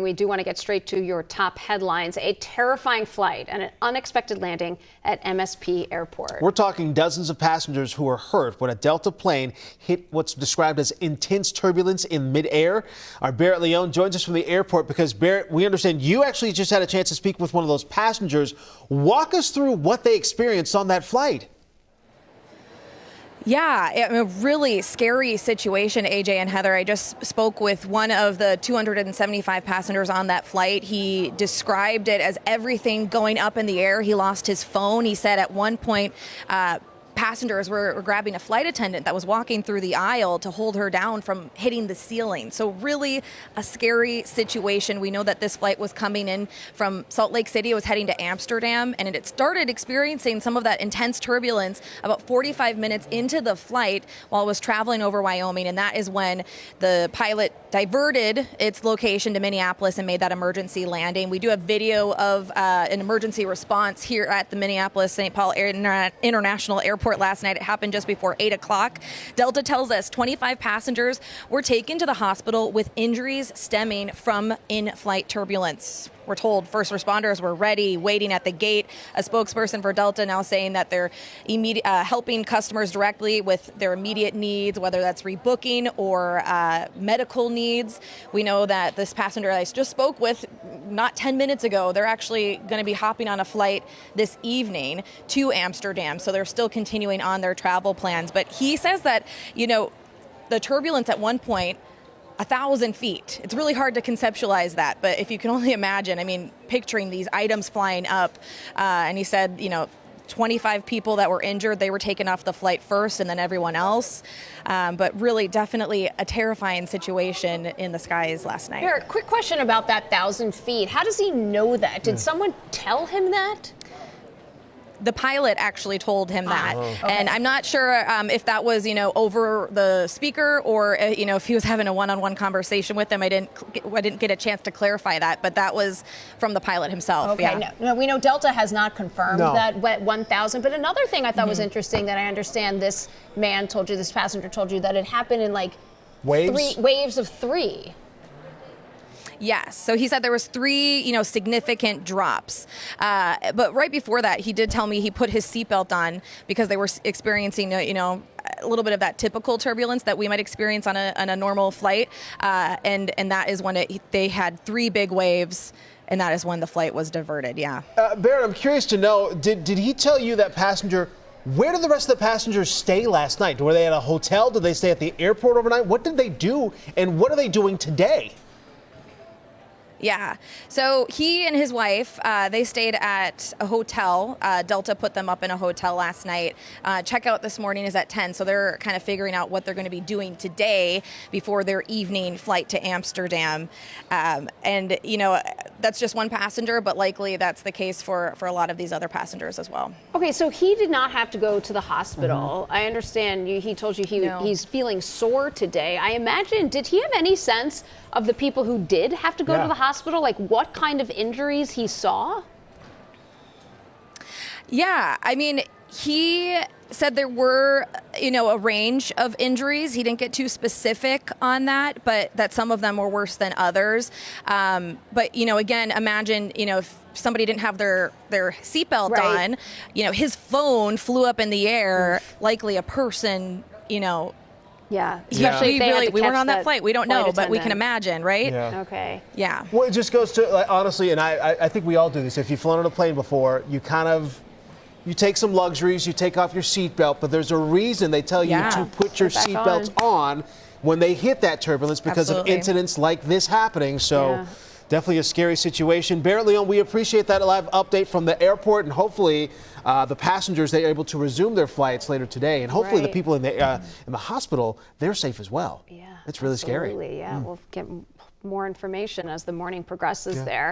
we do want to get straight to your top headlines. A terrifying flight and an unexpected landing at MSP Airport. We're talking dozens of passengers who were hurt when a Delta plane hit what's described as intense turbulence in midair. Our Barrett Leone joins us from the airport because, Barrett, we understand you actually just had a chance to speak with one of those passengers. Walk us through what they experienced on that flight. Yeah, a really scary situation, AJ and Heather. I just spoke with one of the 275 passengers on that flight. He described it as everything going up in the air. He lost his phone. He said at one point, passengers were grabbing a flight attendant that was walking through the aisle to hold her down from hitting the ceiling. So really a scary situation. We know that this flight was coming in from Salt Lake City. It was heading to Amsterdam, and it started experiencing some of that intense turbulence about 45 minutes into the flight while it was traveling over Wyoming. And that is when the pilot diverted its location to Minneapolis and made that emergency landing. We do have video of an emergency response here at the Minneapolis-St. Paul International Airport last night. It happened just before 8 o'clock. Delta tells us 25 passengers were taken to the hospital with injuries stemming from in-flight turbulence. We're told first responders were ready, waiting at the gate. A spokesperson for Delta now saying that they're helping customers directly with their immediate needs, whether that's rebooking or medical needs. We know that this passenger I just spoke with not 10 minutes ago, they're actually going to be hopping on a flight this evening to Amsterdam. So they're still continuing on their travel plans. But he says that, the turbulence at one point, 1,000 feet. It's really hard to conceptualize that, but if you can only imagine, picturing these items flying up, and he said, 25 people that were injured, they were taken off the flight first and then everyone else. But really, definitely a terrifying situation in the skies last night. Eric, quick question about that 1,000 feet. How does he know that? Did someone tell him that? The pilot actually told him that. Okay. And I'm not sure if that was, over the speaker or, if he was having a one-on-one conversation with him. I didn't get a chance to clarify that, but that was from the pilot himself. Okay, yeah. no, we know Delta has not confirmed that 1,000, but another thing I thought was interesting that I understand this man told you, this passenger told you, that it happened in waves of three. Yes. So he said there was 3, significant drops. But right before that, he did tell me he put his seatbelt on because they were experiencing, a little bit of that typical turbulence that we might experience on a normal flight. And that is when they had 3 big waves. And that is when the flight was diverted. Yeah. Barrett, I'm curious to know, did he tell you, that passenger, where did the rest of the passengers stay last night? Were they at a hotel? Did they stay at the airport overnight? What did they do? And what are they doing today? Yeah. So he and his wife, they stayed at a hotel. Delta put them up in a hotel last night. Checkout this morning is at 10. So they're kind of figuring out what they're going to be doing today before their evening flight to Amsterdam. And, that's just one passenger, but likely that's the case for a lot of these other passengers as well. Okay, so he did not have to go to the hospital. I understand he told you he's feeling sore today. I imagine, did he have any sense of the people who did have to go to the hospital? Like what kind of injuries he saw? Yeah, he said there were, a range of injuries. He didn't get too specific on that, but that some of them were worse than others. But, again, imagine, if somebody didn't have their seatbelt on, his phone flew up in the air, likely a person, Yeah, especially if we weren't on that flight. We don't know, but we can imagine, right? Yeah. Okay. Yeah. Well, it just goes to, honestly, and I think we all do this. If you've flown on a plane before, you take some luxuries, you take off your seatbelt, but there's a reason they tell you to put your seatbelts on when they hit that turbulence because of incidents like this happening. So definitely a scary situation. Barrett Leone, we appreciate that live update from the airport, and hopefully the passengers, they're able to resume their flights later today, and hopefully the people in the hospital, they're safe as well. Yeah, it's really scary. Yeah, we'll get more information as the morning progresses there.